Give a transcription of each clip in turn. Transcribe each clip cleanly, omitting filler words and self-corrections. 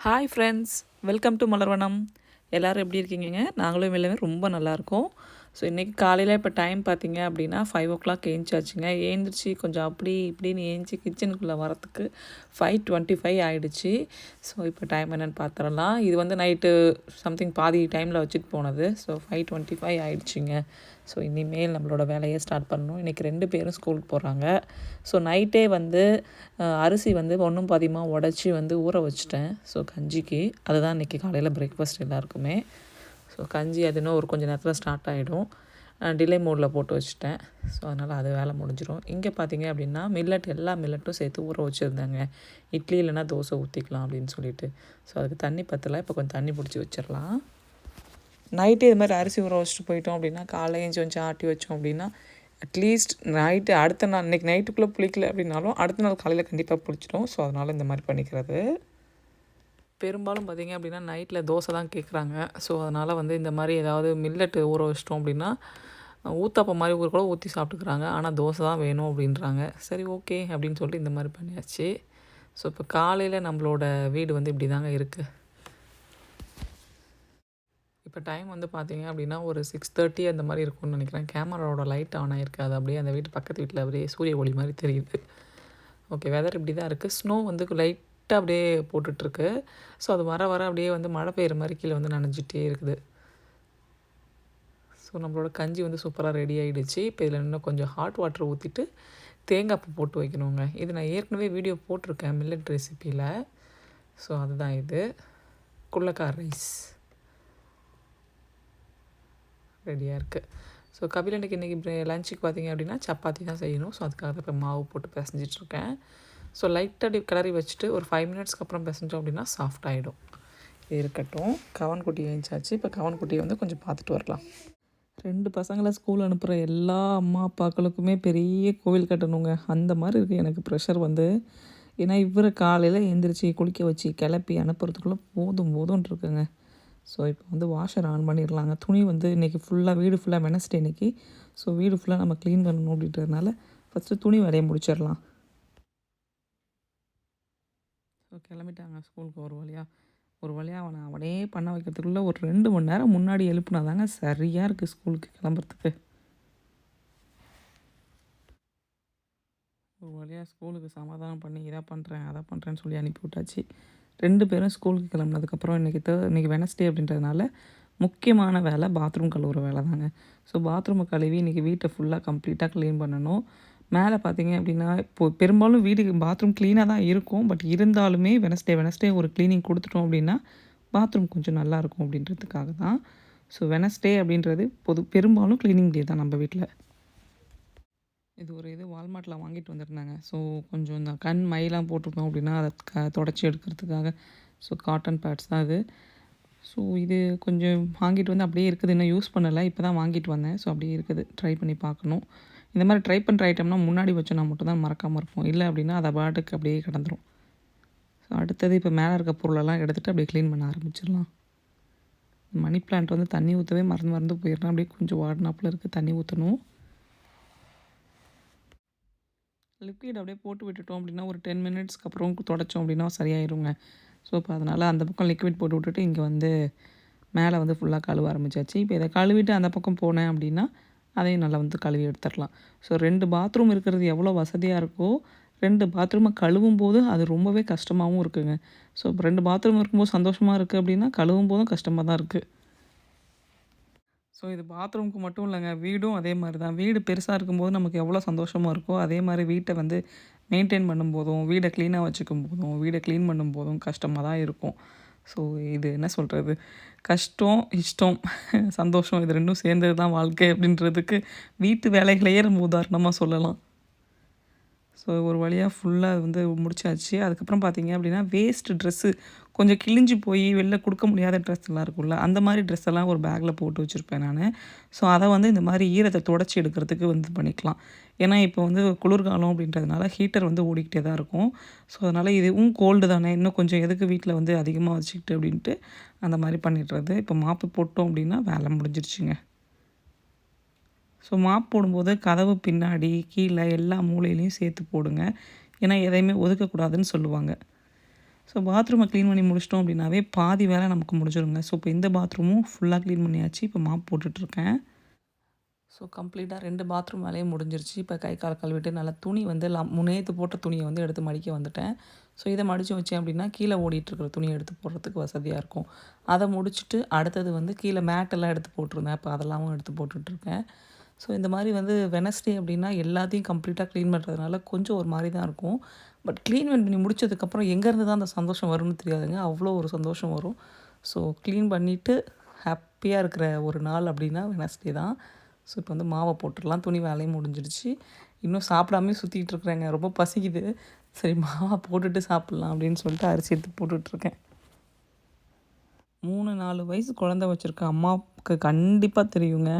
Hi friends, welcome to மலர் வனம். எல்லோரும் எப்படி இருக்கீங்க? நாங்களும் எல்லாமே ரொம்ப நல்லாயிருக்கோம். ஸோ இன்றைக்கி காலையில் இப்போ டைம் பார்த்தீங்க அப்படின்னா 5 o'clock ஏஞ்சாச்சுங்க. ஏந்திரிச்சு கொஞ்சம் அப்படி இப்படின்னு ஏஞ்சி கிச்சனுக்குள்ளே வரத்துக்கு 5:25 ஆகிடுச்சு. ஸோ இப்போ டைம் என்னென்னு பார்த்துடலாம். இது வந்து நைட்டு சம்திங் பாதி டைமில் வச்சுட்டு போனது. ஸோ 5:25 ஆகிடுச்சிங்க. ஸோ இனிமேல் நம்மளோட வேலையை ஸ்டார்ட் பண்ணணும். இன்றைக்கி 2 பேரும் ஸ்கூலுக்கு போகிறாங்க. ஸோ நைட்டே வந்து அரிசி வந்து ஒன்றும் பாதியமாக உடச்சி வந்து ஊற வச்சுட்டேன். ஸோ கஞ்சிக்கு அதுதான் இன்றைக்கி காலையில் பிரேக்ஃபாஸ்ட் எல்லாருக்குமே. ஸோ கஞ்சி அது இன்னும் ஒரு கொஞ்சம் நேரத்தில் ஸ்டார்ட் ஆகிடும். டிலே மோடில் போட்டு வச்சுட்டேன். ஸோ அதனால் அது வேலை முடிஞ்சிடும். இங்கே பார்த்தீங்க அப்படின்னா எல்லா மில்லட்டும் சேர்த்து ஊற வச்சுருந்தேங்க. இட்லி இல்லைனா தோசை ஊற்றிக்கலாம் அப்படின்னு சொல்லிட்டு. ஸோ அதுக்கு தண்ணி பற்றலை. இப்போ கொஞ்சம் தண்ணி பிடிச்சி வச்சிடலாம். நைட்டு இது மாதிரி அரிசி ஊற வச்சுட்டு போயிட்டோம் அப்படின்னா காலையில் ஏஞ்சி கொஞ்சம் ஆட்டி வச்சோம் அப்படின்னா அட்லீஸ்ட் நைட்டு அடுத்த நாள் இன்றைக்கி நைட்டுக்குள்ளே புளிக்கல அப்படின்னாலும் அடுத்த நாள் காலையில் கண்டிப்பாக புளிச்சிடும். ஸோ அதனால் இந்த மாதிரி பண்ணிக்கிறது. பெரும்பாலும் பார்த்திங்க அப்படின்னா நைட்டில் தோசை தான் கேட்குறாங்க. ஸோ அதனால் வந்து இந்த மாதிரி ஏதாவது மில்லட்டு ஊற வச்சிட்டோம் அப்படின்னா ஊத்தாப்பம் மாதிரி கூட ஊற்றி சாப்பிட்டுக்கிறாங்க. ஆனால் தோசை தான் வேணும் அப்படின்றாங்க. சரி ஓகே அப்படின்னு சொல்லிட்டு இந்த மாதிரி பண்ணியாச்சு. ஸோ இப்போ காலையில் நம்மளோட வீடு வந்து இப்படி தாங்க இருக்குது. இப்போ டைம் வந்து பார்த்திங்க அப்படின்னா ஒரு 6:30 அந்த மாதிரி இருக்கும்னு நினைக்கிறேன். கேமராவோட லைட் ஆன் ஆகிருக்கு. அது அப்படியே அந்த வீட்டு பக்கத்து வீட்டில் அப்படியே சூரிய ஒளி மாதிரி தெரியுது. ஓகே, வெதர் இப்படி தான் இருக்குது. ஸ்னோ வந்து லைட்டாக அப்படியே போட்டுட்ருக்கு. ஸோ அது வர வர அப்படியே வந்து மழை பெய்கிற மாதிரி கீழே வந்து நனைஞ்சிட்டே இருக்குது. ஸோ நம்மளோட கஞ்சி வந்து சூப்பராக ரெடி ஆகிடுச்சு. இப்போ இதில் இன்னும் கொஞ்சம் ஹாட் வாட்டர் ஊற்றிட்டு தேங்காய் பூ போட்டு வைக்கணுங்க. இது நான் ஏற்கனவே வீடியோ போட்டிருக்கேன் மில்லட் ரெசிப்பியில். ஸோ அதுதான் இது. குள்ளக்கார் ரைஸ் ரெடியாக இருக்குது. ஸோ கபிலனுக்கு இன்றைக்கி லஞ்சுக்கு பார்த்திங்க அப்படின்னா சப்பாத்தி தான் செய்யணும். ஸோ அதுக்காக இப்போ மாவு போட்டு பிசைஞ்சிட்ருக்கேன். ஸோ லைட்டாக அப்படி கிளறி வச்சுட்டு ஒரு 5 மினிட்ஸ்க்கு அப்புறம் பிசைஞ்சோம் அப்படின்னா சாஃப்ட் ஆகிடும். இது இருக்கட்டும். கவன்குட்டி ஏஞ்சாச்சு. இப்போ கவன்குட்டியை வந்து கொஞ்சம் பார்த்துட்டு வரலாம். 2 பசங்களை ஸ்கூல் அனுப்புகிற எல்லா அம்மா அப்பாக்களுக்குமே பெரிய கோவில் கட்டணுங்க. அந்த மாதிரி இருக்குது எனக்கு ப்ரெஷர் வந்து. ஏன்னா இவரை காலையில் எழுந்திரிச்சி குளிக்க வச்சு கிளப்பி அனுப்புறதுக்குள்ளே போதும்னு இருக்குங்க. ஸோ இப்போ வந்து வாஷர் ஆன் பண்ணிடலாங்க. துணி வந்து இன்றைக்கி ஃபுல்லாக வீடு ஃபுல்லாக வெனஸ்டே இன்றைக்கி. ஸோ வீடு ஃபுல்லாக நம்ம க்ளீன் பண்ணணும் அப்படின்றதுனால ஃபஸ்ட்டு துணி வேலையை முடிச்சிடலாம். ஸோ கிளம்பிட்டாங்க ஸ்கூலுக்கு ஒரு வழியாக அவனே பண்ண வைக்கிறதுக்குள்ளே ஒரு 2 மணி நேரம் முன்னாடி எழுப்புனா தாங்க சரியாக இருக்குது ஸ்கூலுக்கு கிளம்புறதுக்கு. ஒரு வழியாக ஸ்கூலுக்கு சமாதானம் பண்ணி இதை பண்ணுறேன் அதை பண்ணுறேன்னு சொல்லி அனுப்பி விட்டாச்சு. 2 பேரும் ஸ்கூலுக்கு கிளம்புனதுக்கப்புறம் இன்றைக்கி வெனஸ்டே அப்படின்றதுனால முக்கியமான வேலை பாத்ரூம் கழுவுற வேலை தாங்க. ஸோ பாத்ரூமை கழுவி இன்றைக்கி வீட்டை ஃபுல்லாக கம்ப்ளீட்டாக க்ளீன் பண்ணணும். மேலே பார்த்தீங்க அப்படின்னா இப்போது பெரும்பாலும் வீடு பாத்ரூம் க்ளீனாக தான் இருக்கும். பட் இருந்தாலுமே வெனஸ்டே ஒரு க்ளீனிங் கொடுத்துட்டோம் அப்படின்னா பாத்ரூம் கொஞ்சம் நல்லாயிருக்கும் அப்படின்றதுக்காக தான். ஸோ வெனஸ்டே அப்படின்றது பெரும்பாலும் க்ளீனிங் டே தான் நம்ம வீட்டில். இது வால்மார்ட்டில் வாங்கிட்டு வந்திருந்தாங்க. ஸோ கொஞ்சம் இந்த கண் மைலாம் போட்டிருக்கோம் அப்படின்னா அதை தொடச்சி எடுக்கிறதுக்காக. ஸோ காட்டன் பேட்ஸ் தான் இது. ஸோ இது கொஞ்சம் வாங்கிட்டு வந்து அப்படியே இருக்குது. இன்னும் யூஸ் பண்ணலை. இப்போ தான் வாங்கிட்டு வந்தேன். ஸோ அப்படியே இருக்குது. ட்ரை பண்ணி பார்க்கணும். இந்த மாதிரி ட்ரை பண்ணுற ஐட்டம்னா முன்னாடி வச்சோன்னா மட்டும் தான் மறக்காமல் இருப்போம். இல்லை அப்படின்னா அதை பாட்டுக்கு அப்படியே கிடந்துரும். ஸோ அடுத்தது இப்போ மேலே இருக்க பொருளெல்லாம் எடுத்துகிட்டு அப்படியே க்ளீன் பண்ண ஆரம்பிச்சிடலாம். மணி பிளான்ட் வந்து தண்ணி ஊற்றவே மறந்து போயிடுறேன். அப்படியே கொஞ்சம் வாடினாப்பில் இருக்குது. தண்ணி ஊற்றணும். லிக்விட் அப்படியே போட்டு விட்டுட்டோம் அப்படின்னா ஒரு 10 மினிட்ஸ்க்கு அப்புறம் தொடச்சோம் அப்படின்னா சரியாயிருங்க. ஸோ இப்போ அதனால் அந்த பக்கம் லிக்விட் போட்டு விட்டுட்டு இங்கே வந்து மேலே வந்து ஃபுல்லாக கழுவ ஆரம்பிச்சாச்சு. இப்போ இதை கழுவிட்டு அந்த பக்கம் போனேன் அப்படின்னா அதையும் நல்லா வந்து கழுவி எடுத்துடலாம். ஸோ 2 பாத்ரூம் இருக்கிறது எவ்வளோ வசதியாக இருக்கோ 2 பாத்ரூமை கழுவும் போது அது ரொம்பவே கஷ்டமாகவும் இருக்குங்க. ஸோ இப்போ 2 பாத்ரூம் இருக்கும்போது சந்தோஷமாக இருக்குது அப்படின்னா கழுவும் போதும் கஷ்டமாக தான் இருக்குது. ஸோ இது பாத்ரூமுக்கு மட்டும் இல்லைங்க, வீடும் அதே மாதிரி தான். வீடு பெருசாக இருக்கும்போது நமக்கு எவ்வளோ சந்தோஷமாக இருக்கோ அதே மாதிரி வீட்டை வந்து மெயின்டைன் பண்ணும்போதும் வீடை க்ளீனாக வச்சுக்கும் போதும் வீடை க்ளீன் பண்ணும்போதும் கஷ்டமாக தான் இருக்கும். ஸோ இது என்ன சொல்கிறது, கஷ்டம் இஷ்டம் சந்தோஷம் இது 2ம் சேர்ந்தது தான் வாழ்க்கை அப்படின்றதுக்கு வீட்டு வேலைகளையே நம்ம உதாரணமாக சொல்லலாம். ஸோ ஒரு வழியாக ஃபுல்லாக வந்து முடிச்சாச்சு. அதுக்கப்புறம் பார்த்திங்க அப்படின்னா வேஸ்ட்டு ட்ரெஸ்ஸு கொஞ்சம் கிழிஞ்சு போய் வெளில கொடுக்க முடியாத ட்ரெஸ்லாம் இருக்கும்ல, அந்த மாதிரி ட்ரெஸ்ஸெல்லாம் ஒரு பேக்கில் போட்டு வச்சுருப்பேன் நான். ஸோ அதை வந்து இந்த மாதிரி ஈரத்தை தொடச்சி எடுக்கிறதுக்கு வந்து பண்ணிக்கலாம். ஏன்னா இப்போ வந்து குளிர்காலம் அப்படின்றதுனால ஹீட்டர் வந்து ஓடிக்கிட்டே தான் இருக்கும். ஸோ அதனால் இதுவும் கோல்டு தானே, இன்னும் கொஞ்சம் எதுக்கு வீட்டில் வந்து அதிகமாக வச்சுக்கிட்டு அப்படின்ட்டு அந்த மாதிரி பண்ணிடுறது. இப்போ மாப்பு போட்டோம் அப்படின்னா வேலை முடிஞ்சிருச்சுங்க. ஸோ மாப் போடும்போது கதவு பின்னாடி கீழே எல்லா மூலையிலையும் சேர்த்து போடுங்க. ஏன்னா எதையுமே ஒதுக்கக்கூடாதுன்னு சொல்லுவாங்க. ஸோ பாத்ரூமை க்ளீன் பண்ணி முடிச்சிட்டோம் அப்படின்னாவே பாதி வேலை நமக்கு முடிஞ்சிருங்க. ஸோ இப்போ இந்த பாத்ரூமும் ஃபுல்லாக க்ளீன் பண்ணியாச்சு. இப்போ மாப் போட்டுட்ருக்கேன். ஸோ கம்ப்ளீட்டாக 2 பாத்ரூம் வேலையும் முடிஞ்சிருச்சு. இப்போ கை கால் கழுவிட்டு நல்லா துணி வந்து நேற்று போட்ட துணியை வந்து எடுத்து மடிக்க வந்துட்டேன். ஸோ இதை மடித்து வச்சேன் அப்படின்னா கீழே ஓடிட்டுருக்கிற துணியை எடுத்து போடுறதுக்கு வசதியாக இருக்கும். அதை முடிச்சுட்டு அடுத்தது வந்து கீழே மேட்டெல்லாம் எடுத்து போட்டிருந்தேன். இப்போ அதெல்லாமும் எடுத்து போட்டுட்ருக்கேன். ஸோ இந்த மாதிரி வந்து வெனஸ்டே அப்படின்னா எல்லாத்தையும் கம்ப்ளீட்டாக க்ளீன் பண்ணுறதுனால கொஞ்சம் ஒரு மாதிரி தான் இருக்கும். பட் க்ளீன் பண்ணி முடிச்சதுக்கப்புறம் எங்கேருந்து தான் அந்த சந்தோஷம் வரும்னு தெரியாதுங்க. அவ்வளோ ஒரு சந்தோஷம் வரும். ஸோ க்ளீன் பண்ணிவிட்டு ஹாப்பியாக இருக்கிற ஒரு நாள் அப்படின்னா வெனஸ்டே தான். ஸோ இப்போ வந்து மாவை போட்டுடலாம். துணி வேலையும் முடிஞ்சிடுச்சு. இன்னும் சாப்பிடாமே சுற்றிக்கிட்டு இருக்கிறேங்க. ரொம்ப பசிக்குது. சரி மாவை போட்டுட்டு சாப்பிட்லாம் அப்படின்னு சொல்லிட்டு அரிசி எடுத்து போட்டுட்ருக்கேன். 3, 4 வயசு குழந்த வச்சுருக்க அம்மாவுக்கு கண்டிப்பாக தெரியுங்க.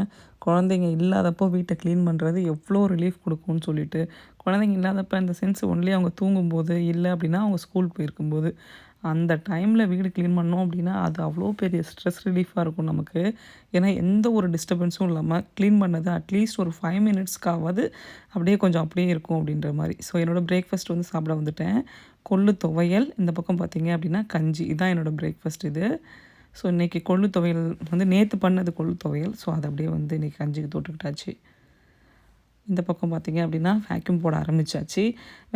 குழந்தைங்க இல்லாதப்போ வீட்டை க்ளீன் பண்ணுறது எவ்வளோ ரிலீஃப் கொடுக்கும்னு சொல்லிட்டு. குழந்தைங்க இல்லாதப்போ இந்த சென்ஸ் ஒன்லி அவங்க தூங்கும்போது, இல்லை அப்படின்னா அவங்க ஸ்கூல் போயிருக்கும்போது, அந்த டைமில் வீடு க்ளீன் பண்ணோம் அப்படின்னா அது அவ்வளோ பெரிய ஸ்ட்ரெஸ் ரிலீஃபாக இருக்கும் நமக்கு. ஏன்னா எந்த ஒரு டிஸ்டர்பன்ஸும் இல்லாமல் க்ளீன் பண்ணது அட்லீஸ்ட் ஒரு 5 மினிட்ஸ்க்காவது அப்படியே கொஞ்சம் அப்படியே இருக்கும் அப்படின்ற மாதிரி. ஸோ என்னோடய பிரேக்ஃபாஸ்ட் வந்து சாப்பிட வந்துட்டேன். கொள்ளு துவையல், இந்த பக்கம் பார்த்தீங்க அப்படின்னா கஞ்சி. இதுதான் என்னோடய பிரேக்ஃபாஸ்ட் இது. ஸோ இன்றைக்கி கொள்ளு துவையல் வந்து நேற்று பண்ணது கொள்ளு துவையல். ஸோ அதை அப்படியே வந்து இன்றைக்கி கஞ்சிக்கு தொட்டுக்கிட்டாச்சு. இந்த பக்கம் பார்த்திங்க அப்படின்னா வேக்யூம் போட ஆரம்பித்தாச்சு.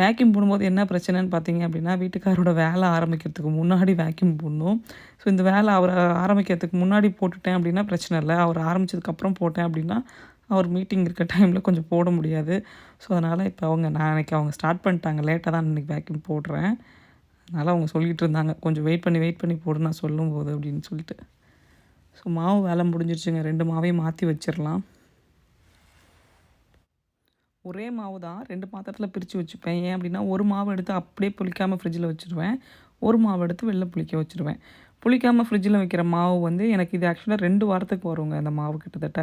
வேக்யூம் போடும்போது என்ன பிரச்சனைன்னு பார்த்தீங்க அப்படின்னா வீட்டுக்காரோட வேலை ஆரம்பிக்கிறதுக்கு முன்னாடி வேக்யூம் போடணும். ஸோ இந்த வேலை அவர் ஆரம்பிக்கிறதுக்கு முன்னாடி போட்டுட்டேன் அப்படின்னா பிரச்சனை இல்லை. அவர் ஆரம்பித்ததுக்கப்புறம் போட்டேன் அப்படின்னா அவர் மீட்டிங் இருக்க டைமில் கொஞ்சம் போட முடியாது. ஸோ அதனால் இப்போ அன்றைக்கி அவங்க ஸ்டார்ட் பண்ணிட்டாங்க. லேட்டாக தான் இன்றைக்கி வேக்யூம் போடுறேன். அதனால் அவங்க சொல்லிகிட்டு இருந்தாங்க, கொஞ்சம் வெயிட் பண்ணி போடு நான் சொல்லும்போது அப்படின்னு சொல்லிட்டு. ஸோ மாவு வேலை முடிஞ்சிருச்சுங்க. 2 மாவையும் மாற்றி வச்சிடலாம். ஒரே மாவு தான் 2 பாத்திரத்தில் பிரித்து வச்சுப்பேன். ஏன் அப்படின்னா ஒரு மாவு எடுத்து அப்படியே புளிக்காமல் ஃப்ரிட்ஜில் வச்சுருவேன். ஒரு மாவு எடுத்து வெளில புளிக்க வச்சுருவேன். புளிக்காமல் ஃப்ரிட்ஜில் வைக்கிற மாவு வந்து எனக்கு இது ஆக்சுவலாக 2 வாரத்துக்கு வருங்க அந்த மாவு கிட்டத்தட்ட.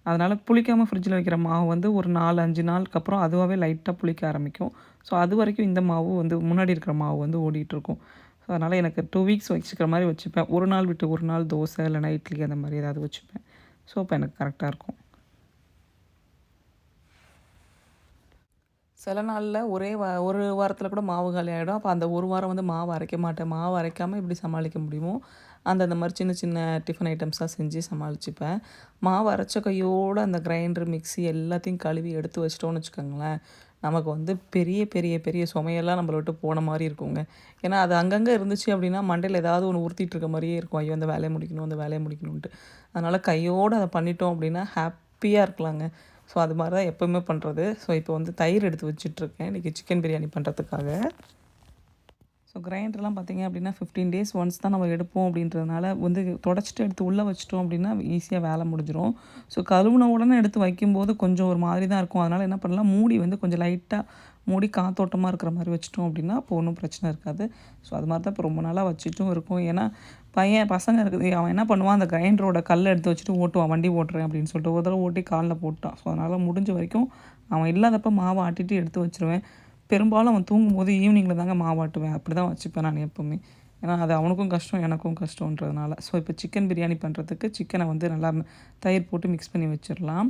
அதனால் புளிக்காமல் ஃப்ரிட்ஜில் வைக்கிற மாவு வந்து ஒரு 4, 5 நாளுக்கு அப்புறம் அதுவாகவே லைட்டாக புளிக்க ஆரம்பிக்கும். ஸோ அது வரைக்கும் இந்த மாவு வந்து முன்னாடி இருக்கிற மாவு வந்து ஓடிட்டுருக்கும். ஸோ அதனால் எனக்கு 2 வீக்ஸ் வச்சுக்கிற மாதிரி வச்சுப்பேன். ஒரு நாள் விட்டு ஒரு நாள் தோசை இல்லைனா இட்லி அந்த மாதிரி ஏதாவது வச்சுப்பேன். ஸோ அப்போ எனக்கு கரெக்டாக இருக்கும். சில நாளில் ஒரு வாரத்தில் கூட மாவு காலி ஆகிடும். அப்போ அந்த ஒரு வாரம் வந்து மாவு அரைக்க மாட்டேன். மாவு அரைக்காமல் எப்படி சமாளிக்க முடியுமோ அந்த மாதிரி சின்ன சின்ன டிஃபன் ஐட்டம்ஸாக செஞ்சு சமாளிச்சுப்பேன். மாவு அரைச்ச கையோடு அந்த கிரைண்டர், மிக்ஸி எல்லாத்தையும் கழுவி எடுத்து வச்சிட்டோன்னு வச்சுக்கோங்களேன், நமக்கு வந்து பெரிய பெரிய பெரிய சுமையெல்லாம் நம்மளை விட்டு போன மாதிரி இருக்குங்க. ஏன்னா அது அங்கங்கே இருந்துச்சு அப்படின்னா மண்டையில் ஏதாவது ஒன்று உறுத்திட்டு இருக்க மாதிரியே இருக்கும். ஐயோ அந்த வேலையை முடிக்கணும், அந்த வேலையை முடிக்கணுன்ட்டு. அதனால் கையோடு அதை பண்ணிட்டோம் அப்படின்னா ஹாப்பியாக இருக்கலாங்க. ஸோ அது மாதிரி தான் எப்போவுமே பண்ணுறது. ஸோ இப்போ வந்து தயிர் எடுத்து வச்சிட்ருக்கேன் இன்றைக்கி சிக்கன் பிரியாணி பண்ணுறதுக்காக. ஸோ கிரைண்டர்லாம் பார்த்திங்க அப்படின்னா 15 டேஸ் ஒன்ஸ் தான் நம்ம எடுப்போம் அப்படின்றதுனால வந்து தொடச்சிட்டு எடுத்து உள்ளே வச்சிட்டோம் அப்படின்னா ஈஸியாக வேலை முடிஞ்சிடும். ஸோ கழுவுன உடனே எடுத்து வைக்கும்போது கொஞ்சம் ஒரு மாதிரி தான் இருக்கும். அதனால் என்ன பண்ணலாம், மூடி வந்து கொஞ்சம் லைட்டாக மூடி காத்தோட்டமாக இருக்கிற மாதிரி வச்சிட்டோம் அப்படின்னா அப்போ ஒன்றும் பிரச்சனை இருக்காது. ஸோ அது மாதிரி தான் இப்போ ரொம்ப நாளாக வச்சிட்டும் இருக்கும். ஏன்னா பசங்க இருக்குது, அவன் என்ன பண்ணுவான், அந்த கிரைண்டரோட கல்லை எடுத்து வச்சுட்டு ஓட்டுவான், வண்டி ஓட்டுறேன் அப்படின்னு சொல்லிட்டு ஒரு தடவை ஓட்டி காலில் போட்டான். ஸோ அதனால் முடிஞ்ச வரைக்கும் அவன் இல்லாதப்போ மாவை ஆட்டிட்டு எடுத்து வச்சுருவேன். பெரும்பாலும் அவன் தூங்கும்போது ஈவினிங்கில் தாங்க மாவாட்டுவேன். அப்படி தான் வச்சுப்பேன் நான் எப்போவுமே. ஏன்னா அது அவனுக்கும் கஷ்டம், எனக்கும் கஷ்டன்றதுனால. ஸோ இப்போ சிக்கன் பிரியாணி பண்ணுறதுக்கு சிக்கனை வந்து நல்லா தயிர் போட்டு மிக்ஸ் பண்ணி வச்சிடலாம்.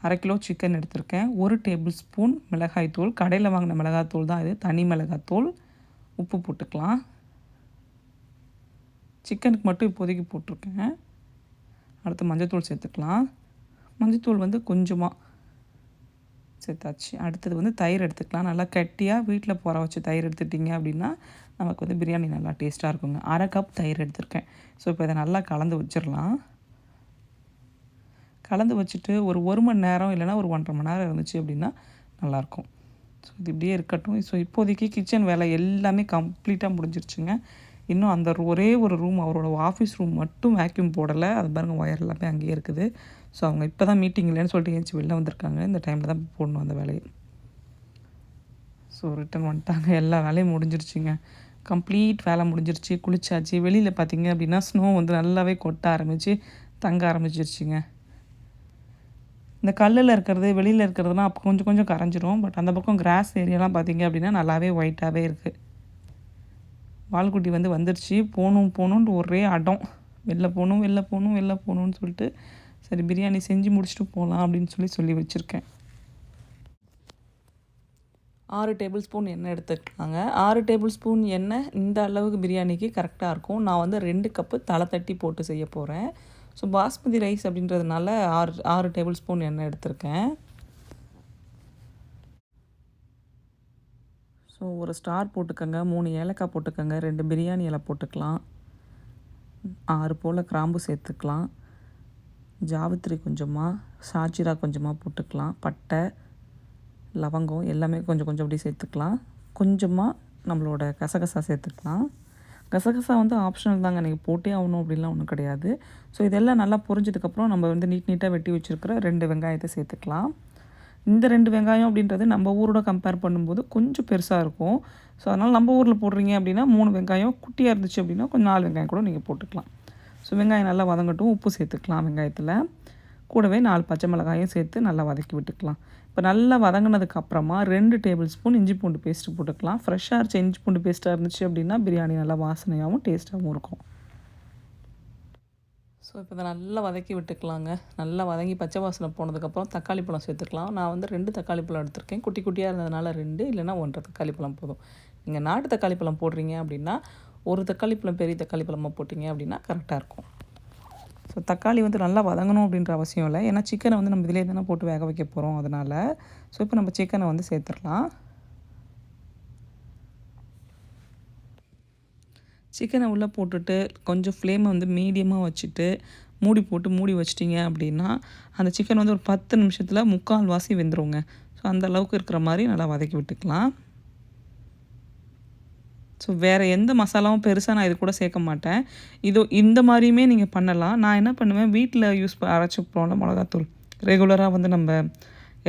1/2 கிலோ சிக்கன் எடுத்திருக்கேன். 1 டேபிள் ஸ்பூன் மிளகாய்த்தூள், கடையில் வாங்கின மிளகாய்த்தூள் தான் இது, தனி மிளகாய்த்தூள். உப்பு போட்டுக்கலாம். சிக்கனுக்கு மட்டும் இப்போதைக்கு போட்டிருக்கேன். அடுத்து மஞ்சத்தூள் சேர்த்துக்கலாம். மஞ்சத்தூள் வந்து கொஞ்சமாக சேர்த்தாச்சு. அடுத்தது வந்து தயிர் எடுத்துக்கலாம். நல்லா கட்டியாக வீட்டில் போற வச்சு தயிர் எடுத்துட்டிங்க அப்படின்னா நமக்கு வந்து பிரியாணி நல்லா டேஸ்ட்டாக இருக்குங்க. 1/2 கப் தயிர் எடுத்திருக்கேன். ஸோ இப்போ இதை நல்லா கலந்து வச்சிடலாம். கலந்து வச்சுட்டு ஒரு மணி நேரம் இல்லைனா ஒரு 1.5 மணி நேரம் இருந்துச்சு அப்படின்னா நல்லாயிருக்கும். ஸோ இது இப்படியே இருக்கட்டும். ஸோ இப்போதைக்கு கிச்சன் வேலை எல்லாமே கம்ப்ளீட்டாக முடிஞ்சிருச்சுங்க. இன்னும் அந்த ஒரே ஒரு ரூம், அவரோட ஆஃபீஸ் ரூம் மட்டும் வேக்யூம் போடலை. அது பாருங்கள், ஒயர் எல்லாமே அங்கேயே இருக்குது. ஸோ அவங்க இப்போ தான் மீட்டிங் இல்லைன்னு சொல்லிட்டு ஏஞ்சி வெளில வந்திருக்காங்க. இந்த டைமில் தான் போடணும் அந்த வேலையை. ஸோ ரிட்டன் வந்துட்டாங்க. எல்லா வேலையும் முடிஞ்சிருச்சுங்க. கம்ப்ளீட் வேலை முடிஞ்சிருச்சு. குளிச்சாச்சு. வெளியில் பார்த்திங்க அப்படின்னா ஸ்னோ வந்து நல்லாவே கொட்ட ஆரம்பித்து தங்க ஆரம்பிச்சிருச்சுங்க. இந்த கல்லில் இருக்கிறது வெளியில் இருக்கிறதுலாம் அப்போ கொஞ்சம் கொஞ்சம் கரைஞ்சிரும். பட் அந்த பக்கம் கிராஸ் ஏரியாலாம் பார்த்திங்க அப்படின்னா நல்லாவே ஒயிட்டாகவே இருக்குது. வால்குட்டி வந்து வந்துருச்சு. போகணுன்ட்டு ஒரே அடம். வெளில போகணும்னு சொல்லிட்டு சரி பிரியாணி செஞ்சு முடிச்சுட்டு போகலாம் அப்படின்னு சொல்லி வச்சுருக்கேன். 6 டேபிள் ஸ்பூன் எண்ணெய் எடுத்துக்கலாங்க. 6 டேபிள் ஸ்பூன் எண்ணெய் இந்த அளவுக்கு பிரியாணிக்கு கரெக்டாக இருக்கும். நான் வந்து 2 கப்பு தலை தட்டி போட்டு செய்ய போகிறேன். ஸோ பாஸ்மதி ரைஸ் அப்படின்றதுனால 6 டேபிள் ஸ்பூன் எண்ணெய் எடுத்திருக்கேன். ஸோ ஒரு ஸ்டார் போட்டுக்கோங்க, 3 ஏலக்காய் போட்டுக்கோங்க, 2 பிரியாணி இலை போட்டுக்கலாம், 6 போல் கிராம்பு சேர்த்துக்கலாம், ஜாவித்திரி கொஞ்சமாக, சாஜிரா கொஞ்சமாக போட்டுக்கலாம், பட்டை லவங்கம் எல்லாமே கொஞ்சம் கொஞ்சம் அப்படி சேர்த்துக்கலாம், கொஞ்சமாக நம்மளோட கசகசா சேர்த்துக்கலாம். கசகசா வந்து ஆப்ஷனல் தாங்க, நீங்கள் போட்டே ஆகணும் அப்படின்லாம் ஒன்றும் கிடையாது. ஸோ இதெல்லாம் நல்லா பொரிஞ்சதுக்கப்புறம் நம்ம வந்து நீட்டாக வெட்டி வச்சுருக்கிற 2 வெங்காயத்தை சேர்த்துக்கலாம். இந்த 2 வெங்காயம் அப்படின்றது நம்ம ஊரோட கம்பேர் பண்ணும்போது கொஞ்சம் பெருசாக இருக்கும். ஸோ அதனால் நம்ம ஊரில் போடுறீங்க அப்படின்னா 3 வெங்காயம், குட்டியாக இருந்துச்சு அப்படின்னா கொஞ்சம் 4 வெங்காயம் கூட நீங்கள் போட்டுக்கலாம். ஸோ வெங்காயம் நல்லா வதங்கட்டும், உப்பு சேர்த்துக்கலாம் வெங்காயத்தில். கூடவே 4 பச்சை மிளகாயும் சேர்த்து நல்லா வதக்கி விட்டுக்கலாம். இப்போ நல்லா வதங்கினதுக்கப்புறமா 2 டேபிள் ஸ்பூன் இஞ்சி பூண்டு பேஸ்ட்டு போட்டுக்கலாம். ஃப்ரெஷ்ஷாக அரைச்ச இஞ்சி பூண்டு பேஸ்ட்டாக இருந்துச்சு அப்படின்னா பிரியாணி நல்லா வாசனையாகவும் டேஸ்ட்டாகவும் இருக்கும். ஸோ இப்போ இதை நல்லா வதக்கி விட்டுக்கலாங்க. நல்லா வதங்கி பச்சை வாசனை போனதுக்கப்புறம் தக்காளி பழம் சேர்த்துக்கலாம். நான் வந்து 2 தக்காளி பழம் எடுத்திருக்கேன். குட்டி குட்டியாக இருந்ததுனால 2 இல்லைனா 1.5 தக்காளி பழம் போதும். நீங்கள் நாட்டு தக்காளி பழம் போடுறீங்க அப்படின்னா 1 தக்காளி பழம் பெரிய தக்காளி பழமாக போட்டிங்க அப்படின்னா கரெக்டாக இருக்கும். ஸோ தக்காளி வந்து நல்லா வதங்கணும் அப்படின்ற அவசியம் இல்லை, ஏன்னா சிக்கனை வந்து நம்ம இதிலே தானே போட்டு வேக வைக்க போகிறோம் அதனால். ஸோ இப்போ நம்ம சிக்கனை வந்து சேர்த்துடலாம். சிக்கனை உள்ளே போட்டுட்டு கொஞ்சம் ஃப்ளேமை வந்து மீடியமாக வச்சுட்டு மூடி வச்சிட்டிங்க அப்படின்னா அந்த சிக்கன் வந்து ஒரு 10 நிமிஷத்தில் 3/4 வாசி வெந்துருங்க. ஸோ அந்த அளவுக்கு இருக்கிற மாதிரி நல்லா வதக்கி விட்டுக்கலாம். ஸோ வேறு எந்த மசாலாவும் பெருசாக நான் இது கூட சேர்க்க மாட்டேன். இந்த மாதிரியுமே நீங்கள் பண்ணலாம். நான் என்ன பண்ணுவேன், வீட்டில் அரைச்சி போன மிளகாத்தூள், ரெகுலராக வந்து நம்ம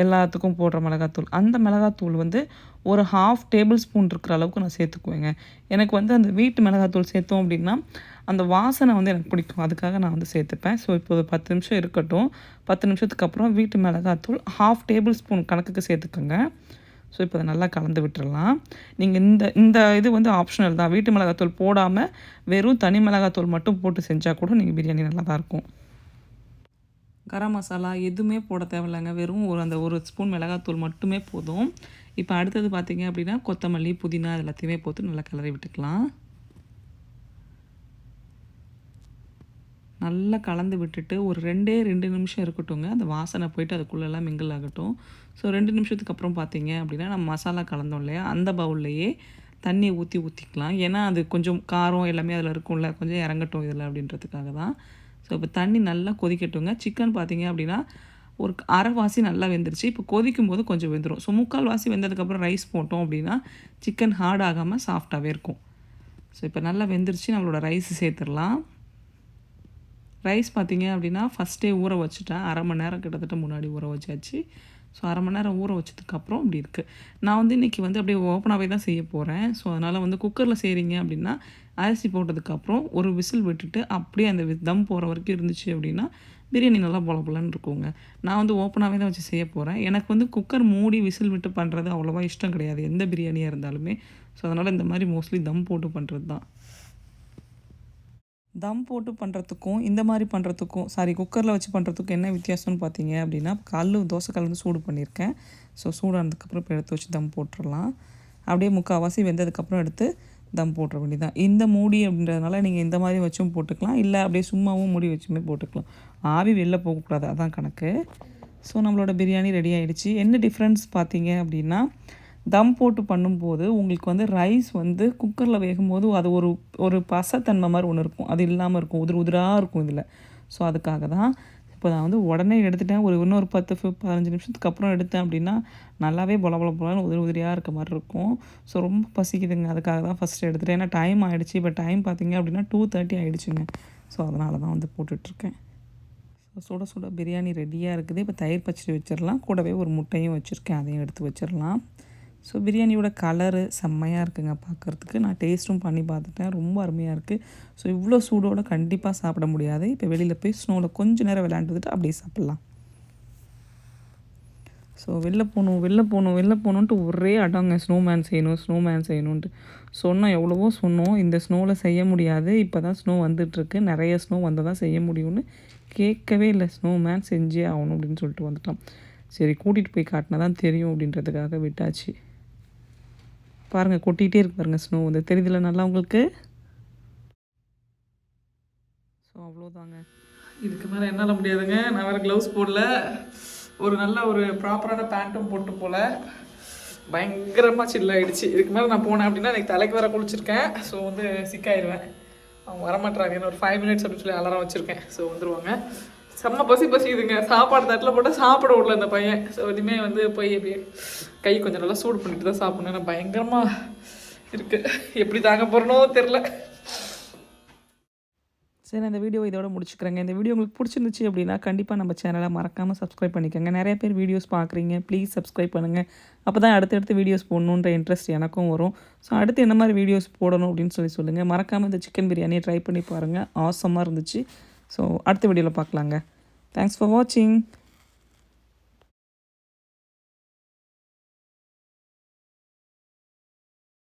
எல்லாத்துக்கும் போடுற மிளகாத்தூள், அந்த மிளகாத்தூள் வந்து ஒரு 1/2 டேபிள் ஸ்பூன் இருக்கிற அளவுக்கு நான் சேர்த்துக்குவேங்க. எனக்கு வந்து அந்த வீட்டு மிளகாத்தூள் சேர்த்தோம் அப்படின்னா அந்த வாசனை வந்து எனக்கு பிடிக்கும், அதுக்காக நான் வந்து சேர்த்துப்பேன். ஸோ இப்போ ஒரு 10 நிமிஷம் இருக்கட்டும். 10 நிமிஷத்துக்கு அப்புறம் வீட்டு மிளகாத்தூள் 1/2 டேபிள் ஸ்பூன் கணக்குக்கு சேர்த்துக்கோங்க. ஸோ இப்போ அதை நல்லா கலந்து விட்டுறலாம். நீங்கள் இந்த இது வந்து ஆப்ஷனல் தான். வீட்டு மிளகாத்தூள் போடாமல் வெறும் தனி மிளகாத்தூள் மட்டும் போட்டு செஞ்சால் கூட நீங்கள் பிரியாணி நல்லா தான் இருக்கும். கரம் மசாலா எதுவுமே போட தேவையில்லைங்க, வெறும் அந்த 1 ஸ்பூன் மிளகாத்தூள் மட்டுமே போதும். இப்போ அடுத்தது பார்த்திங்க அப்படின்னா கொத்தமல்லி, புதினா எல்லாத்தையுமே போட்டு நல்லா கிளறி விட்டுக்கலாம். நல்லா கலந்து விட்டுட்டு ஒரு 2 நிமிஷம் இருக்கட்டும்ங்க. அந்த வாசனை போயிட்டு அதுக்குள்ளெல்லாம் மிங்கிள் ஆகட்டும். ஸோ 2 நிமிஷத்துக்கு அப்புறம் பார்த்தீங்க அப்படின்னா நம்ம மசாலா கலந்தோம் இல்லையா, அந்த பவுல்லையே தண்ணியை ஊற்றிக்கலாம். ஏன்னா அது கொஞ்சம் காரம் எல்லாமே அதில் இருக்கும்ல, கொஞ்சம் இறங்கட்டும் இதில் அப்படின்றதுக்காக தான். ஸோ இப்போ தண்ணி நல்லா கொதிக்கட்டுங்க. சிக்கன் பார்த்தீங்க அப்படின்னா ஒரு அரைவாசி நல்லா வெந்துருச்சு. இப்போ கொதிக்கும் போது கொஞ்சம் வெந்துடும். ஸோ 3/4 வாசி வெந்ததுக்கப்புறம் ரைஸ் போட்டோம் அப்படின்னா சிக்கன் ஹார்ட் ஆகாமல் சாஃப்டாகவே இருக்கும். ஸோ இப்போ நல்லா வெந்துருச்சு, நம்மளோட ரைஸ் சேர்த்துடலாம். ரைஸ் பார்த்திங்க அப்படின்னா ஃபஸ்ட்டே ஊற வச்சுட்டேன், 1/2 மணி நேரம் கிட்டத்தட்ட முன்னாடி ஊற வச்சாச்சு. ஸோ 1/2 மணி நேரம் ஊற வச்சதுக்கப்புறம் இப்படி இருக்குது. நான் வந்து இன்றைக்கி வந்து அப்படியே ஓப்பனாகவே தான் செய்ய போகிறேன். ஸோ அதனால் வந்து குக்கரில் செய்கிறீங்க அப்படின்னா அரிசி போட்டதுக்கப்புறம் ஒரு விசில் விட்டுட்டு அப்படியே அந்த தம் போகிற வரைக்கும் இருந்துச்சு அப்படின்னா பிரியாணி நல்லா பொலன்னு இருக்குங்க. நான் வந்து ஓப்பனாகவே தான் வச்சு செய்ய போகிறேன். எனக்கு வந்து குக்கர் மூடி விசில் விட்டு பண்ணுறது அவ்வளோவா இஷ்டம் கிடையாது, எந்த பிரியாணியாக இருந்தாலுமே. ஸோ அதனால் இந்த மாதிரி மோஸ்ட்லி தம் போட்டு பண்ணுறது தான். தம் போட்டு பண்ணுறதுக்கும் இந்த மாதிரி பண்ணுறதுக்கும் குக்கரில் வச்சு பண்ணுறதுக்கும் என்ன வித்தியாசம்னு பார்த்தீங்க அப்படின்னா, தோசை கல் வந்து சூடு பண்ணியிருக்கேன். ஸோ சூடானதுக்கப்புறம் இப்போ எடுத்து வச்சு தம் போட்டுடலாம். அப்படியே 3/4 வாசி வெந்ததுக்கப்புறம் எடுத்து தம் போட்டுற வேண்டியதான். இந்த மூடி அப்படின்றதுனால நீங்கள் இந்த மாதிரி வச்சும் போட்டுக்கலாம், இல்லை அப்படியே சும்மாவும் மூடி வச்சுமே போட்டுக்கலாம். ஆவி வெளில போகக்கூடாது, அதான் கணக்கு. ஸோ நம்மளோட பிரியாணி ரெடி ஆகிடுச்சு. என்ன டிஃப்ரென்ஸ் பார்த்தீங்க அப்படின்னா, தம் போட்டு பண்ணும்போது உங்களுக்கு வந்து ரைஸ் வந்து குக்கரில் வேகும்போது அது ஒரு பசத்தன்மை மாதிரி ஒன்று இருக்கும், அது இல்லாமல் இருக்கும், உதிராக இருக்கும் இதில். ஸோ அதுக்காக தான் இப்போ நான் வந்து உடனே எடுத்துட்டேன். இன்னொரு 10-15 நிமிஷத்துக்கு அப்புறம் எடுத்தேன் அப்படின்னா நல்லாவே பொலன்னு உதிரியாக இருக்க மாதிரி இருக்கும். ஸோ ரொம்ப பசிக்குதுங்க, அதுக்காக தான் ஃபஸ்ட்டு எடுத்துகிட்டேன். ஏன்னா டைம் ஆகிடுச்சு. இப்போ டைம் பார்த்திங்க அப்படின்னா 2:30 ஆகிடுச்சுங்க. ஸோ அதனால தான் வந்து போட்டுட்ருக்கேன். ஸோ சுட பிரியாணி ரெடியாக இருக்குது. இப்போ தயிர் பச்சடி வச்சிடலாம். கூடவே ஒரு முட்டையும் வச்சுருக்கேன், அதையும் எடுத்து வச்சிடலாம். ஸோ பிரியாணியோட கலரு செம்மையாக இருக்குங்க பார்க்குறதுக்கு. நான் டேஸ்ட்டும் பண்ணி பார்த்துட்டேன், ரொம்ப அருமையாக இருக்குது. ஸோ இவ்வளோ சூடோடு கண்டிப்பாக சாப்பிட முடியாது. இப்போ வெளியில் போய் ஸ்னோவில் கொஞ்சம் நேரம் விளையாண்டுட்டு அப்படியே சாப்பிட்லாம். ஸோ வெளில போகணுன்ட்டு ஒரே அடங்க, ஸ்னோமேன் செய்யணுன்ட்டு சொன்னோம், எவ்வளவோ சொன்னோம். இந்த ஸ்னோவில் செய்ய முடியாது, இப்போ தான் ஸ்னோ வந்துட்டுருக்கு, நிறைய ஸ்னோ வந்தால் தான் செய்ய முடியும்னு கேட்கவே இல்லை. ஸ்னோமேன் செஞ்சே ஆகணும் அப்படின்னு சொல்லிட்டு வந்துட்டோம். சரி கூட்டிகிட்டு போய் காட்டினா தான் தெரியும் அப்படின்றதுக்காக விட்டாச்சு. பாருங்கள் கொட்டிகிட்டே இருக்கு பாருங்கள் ஸ்னோ வந்து தெரியுதுல நல்லா உங்களுக்கு. ஸோ அவ்வளோதாங்க, இதுக்கு மேலே என்னால் முடியாதுங்க. நான் வேறு க்ளவுஸ் போடல, ஒரு நல்ல ஒரு ப்ராப்பரான பேண்ட்டும் போட்டு போல் பயங்கரமாக சில்லாகிடுச்சு. இதுக்கு மேலே நான் போனேன் அப்படின்னா எனக்கு தலைக்கு வேறு குளிச்சிருக்கேன். ஸோ வந்து சிக்காயிடுவேன். அவங்க வரமாட்டாங்க, இன்னும் ஒரு 5 மினிட்ஸ் அப்படின்னு சொல்லி அலாரம் வச்சுருக்கேன். ஸோ வந்துடுவாங்க. செம்ம பசிக்குதுங்க. சாப்பாடு தட்டில் போட்டால் சாப்பிட விடல இந்த பையன். ஸோ இனிமேல் வந்து போய் அப்படியே கை கொஞ்சம் நல்லா சூடு பண்ணிட்டு தான் சாப்பிட்ணும். ஏன்னா பயங்கரமாக இருக்குது, எப்படி தாங்க போகிறனோ தெரில. சரி, நான் இந்த வீடியோ இதோட முடிச்சுக்கிறேங்க. இந்த வீடியோ உங்களுக்கு பிடிச்சிருந்துச்சு அப்படின்னா கண்டிப்பாக நம்ம சேனலை மறக்காமல் சப்ஸ்கிரைப் பண்ணிக்கோங்க. நிறைய பேர் வீடியோஸ் பார்க்குறீங்க, ப்ளீஸ் சப்ஸ்கிரைப் பண்ணுங்கள். அப்போ தான் அடுத்தடுத்து வீடியோஸ் போடணுன்ற இன்ட்ரெஸ்ட் எனக்கும் வரும். ஸோ அடுத்து என்ன மாதிரி வீடியோஸ் போடணும் அப்படின்னு சொல்லுங்கள். மறக்காமல் இந்த சிக்கன் பிரியாணியை ட்ரை பண்ணி பாருங்கள், ஆசமாக இருந்துச்சு. ஸோ அடுத்த வீடியோவில் பார்க்கலாங்க. தேங்க்ஸ் ஃபார் வாட்சிங்.